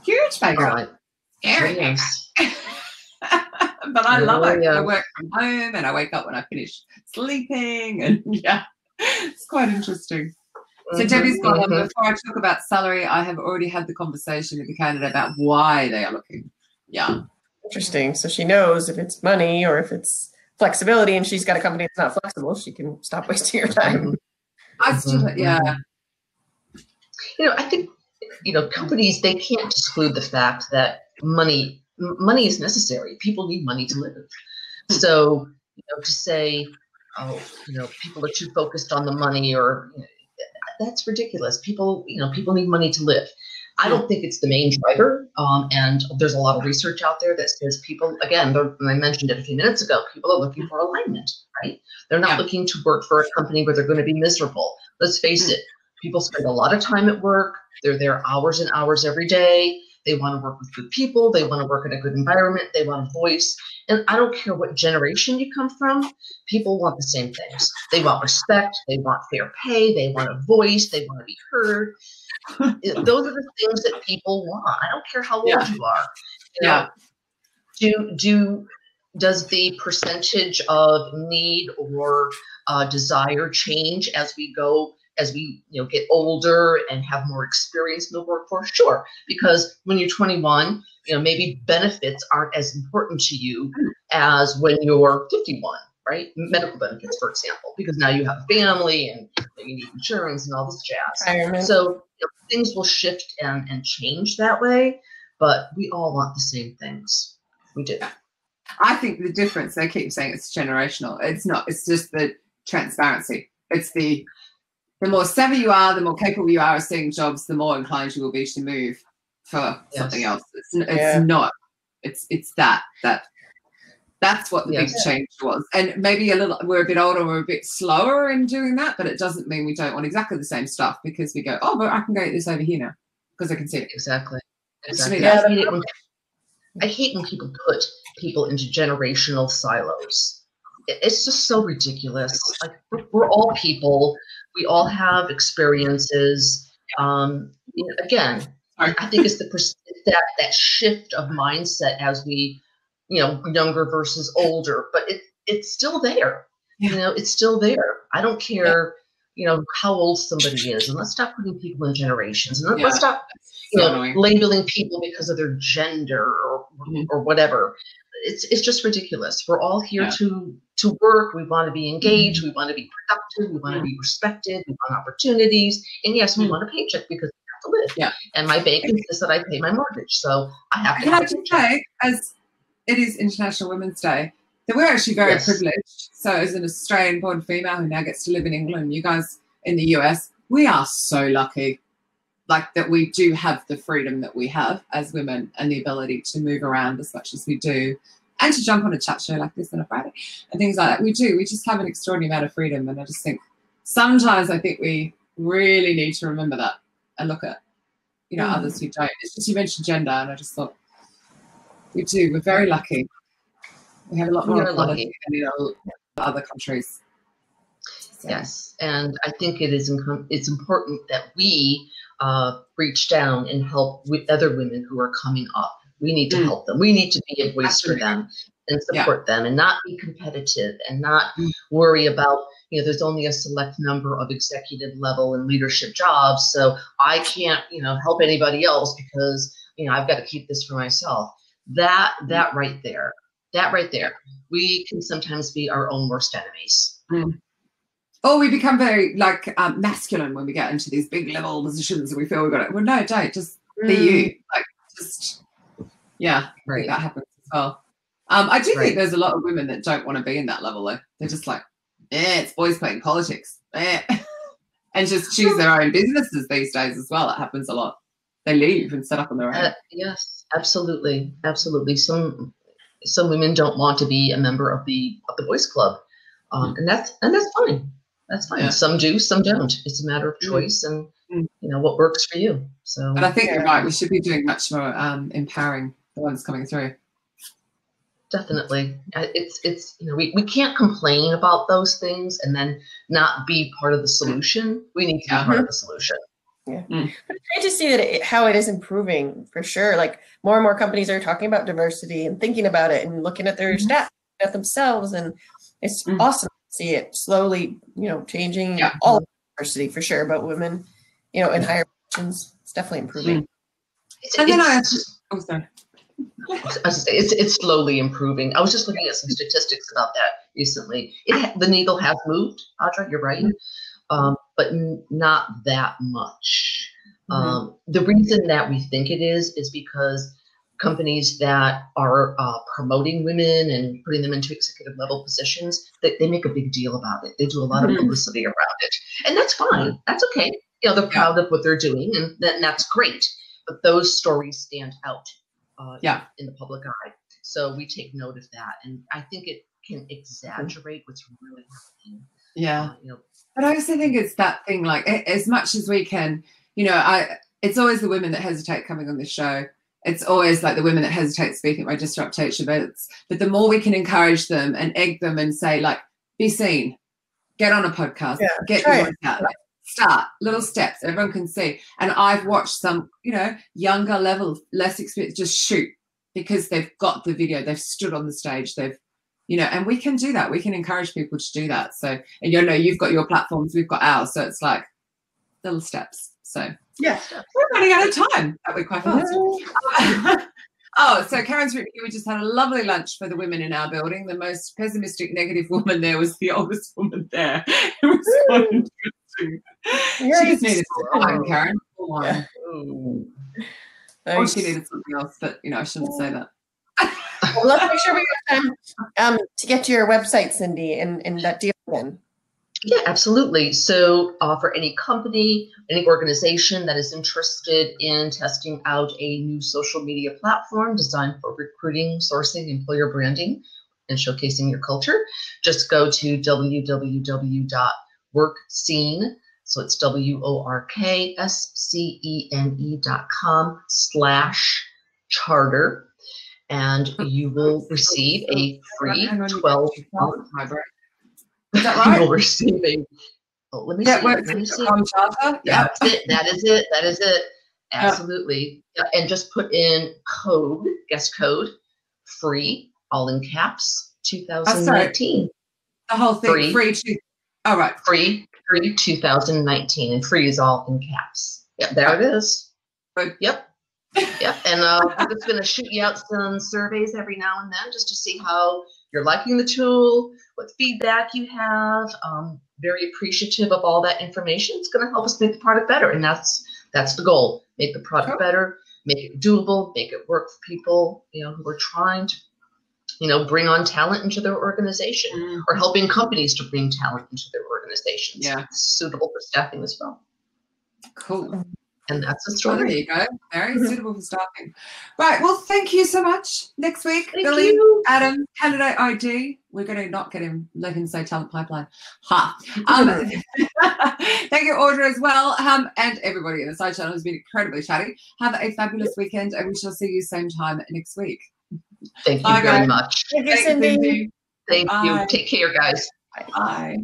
Huge pay cut. Yes. But I love it. Yeah. I work from home and I wake up when I finish sleeping, and yeah, it's quite interesting. So Debbie's got on. Before I talk about salary, I have already had the conversation with the candidate about why they are looking. Yeah. Interesting. So she knows if it's money or if it's flexibility, and she's got a company that's not flexible, she can stop wasting her time. I still, yeah. I think, companies, they can't exclude the fact that money is necessary. People need money to live. So, to say, oh, people are too focused on the money, or that's ridiculous. People need money to live. I don't think it's the main driver. And there's a lot of research out there that says people, again, and I mentioned it a few minutes ago, people are looking for alignment, right? They're not looking to work for a company where they're going to be miserable. Let's face it. People spend a lot of time at work. They're there hours and hours every day. They want to work with good people. They want to work in a good environment. They want a voice. And I don't care what generation you come from. People want the same things. They want respect. They want fair pay. They want a voice. They want to be heard. Those are the things that people want. I don't care how old you are. Does the percentage of need or desire change as we go? As we get older and have more experience in the workforce? Sure, because when you're 21, maybe benefits aren't as important to you as when you're 51, right? Medical benefits, for example, because now you have a family and you need insurance and all this jazz. So things will shift and change that way, but we all want the same things. We do. I think the difference, they keep saying it's generational. It's not. It's just the transparency. It's the more savvy you are, the more capable you are of seeing jobs, the more inclined you will be to move for something else. It's not. It's that. That's what the big change was. And maybe we're a bit older, we're a bit slower in doing that, but it doesn't mean we don't want exactly the same stuff, because we go, oh, but I can go get this over here now because I can see it. Exactly. Yeah. I hate when people put people into generational silos. It's just so ridiculous. Like, we're all people. We all have experiences. Again, I think it's that shift of mindset as we, younger versus older, but it's still there. Yeah. It's still there. I don't care, how old somebody is, and let's stop putting people in generations, and let's stop, labeling people because of their gender or whatever. It's just ridiculous. We're all here to work. We want to be engaged. We want to be productive. We want to be respected. We want opportunities. And yes, we want a paycheck because we have to live. Yeah. And my bank insists that I pay my mortgage. So I have to. Can I just say, as it is International Women's Day, that we're actually very privileged. So as an Australian-born female who now gets to live in England, you guys in the US, we are so lucky. Like, that we do have the freedom that we have as women and the ability to move around as much as we do, and to jump on a chat show like this on a Friday and things like that. We do. We just have an extraordinary amount of freedom. And I just think sometimes we really need to remember that and look at, others who don't. It's just, you mentioned gender, and I just thought we do. We're very lucky. We have a lot more equality than in other countries. So. Yes. And I think it's important that we reach down and help with other women who are coming up. We need to help them. We need to be a voice for them and support them, and not be competitive, and not worry about, there's only a select number of executive level and leadership jobs, so I can't, help anybody else because, I've got to keep this for myself. That right there, we can sometimes be our own worst enemies. Or we become very masculine when we get into these big level positions and we feel we've got it. Well, no, don't. Just be you. I think that happens as well. I do think there's a lot of women that don't want to be in that level, though. They're just like, it's boys playing politics. And just choose their own businesses these days as well. It happens a lot. They leave and set up on their own. Yes, absolutely. Absolutely. Some women don't want to be a member of the boys club. And that's fine. That's fine. Yeah. Some do, some don't. It's a matter of choice and what works for you. So, but I think you're right. We should be doing much more empowering the ones coming through. Definitely. It's we can't complain about those things and then not be part of the solution. We need to be part of the solution. Yeah, but it's great to see that how it is improving for sure. Like more and more companies are talking about diversity and thinking about it and looking at their staff, at themselves, and it's awesome to see it slowly, changing all diversity for sure. But women, in higher positions, it's definitely improving. It's slowly improving. I was just looking at some statistics about that recently. The needle has moved, Audra, you're right, but not that much. The reason that we think it is because companies that are promoting women and putting them into executive level positions, they make a big deal about it. They do a lot of publicity around it. And that's fine. That's okay. They're proud of what they're doing, and that's great. But those stories stand out in the public eye. So we take note of that. And I think it can exaggerate what's really happening. Yeah. But I also think it's that thing, like, as much as we can, it's always the women that hesitate coming on this show. It's always like the women that hesitate speaking at my Disrupt-H events. But the more we can encourage them and egg them and say, like, be seen, get on a podcast, get your voice out, like, start little steps everyone can see. And I've watched some, younger level, less experienced, just shoot because they've got the video, they've stood on the stage, they've, and we can do that. We can encourage people to do that. So, and you've got your platforms, we've got ours. So it's like little steps. So yeah, we're running out of time. That went quite fast. So Karen's written, we just had a lovely lunch for the women in our building. The most pessimistic, negative woman there was the oldest woman there. It was quite interesting. She just needed some wine, Karen. Wine. Or she needed something else, but I shouldn't say that. Well, let's make sure we have time to get to your website, Cindy, and that deal again. Yeah, absolutely. So for any company, any organization that is interested in testing out a new social media platform designed for recruiting, sourcing, employer branding, and showcasing your culture, just go to www.workscene. So it's WorkScene.com/charter. And you will receive a free 12-month hybrid. Is that right? You'll receive a. Let me see. That's it. That is it. Absolutely. Yeah. And just put in guest code, free, all in caps, 2019. The whole thing, free. All right. Free 2019, and free is all in caps. Yep, there it is. Good. Yep. And we're just going to shoot you out some surveys every now and then just to see how you're liking the tool, what feedback you have. Very appreciative of all that information. It's going to help us make the product better, and that's the goal. Make the product better, make it doable, make it work for people who are trying to bring on talent into their organization or helping companies to bring talent into their organizations. Yeah, it's suitable for staffing as well. Cool. And that's the story. There you go. Very suitable for staffing. Right. Well, thank you so much. Next week, Billy, Adam, candidate ID. We're going to not let him say talent pipeline. Thank you, Audra, as well. And everybody in the side channel has been incredibly chatty. Have a fabulous weekend, and we shall see you same time next week. Thank you very much. Thank you, Cindy. Thank you. Take care, guys. Bye.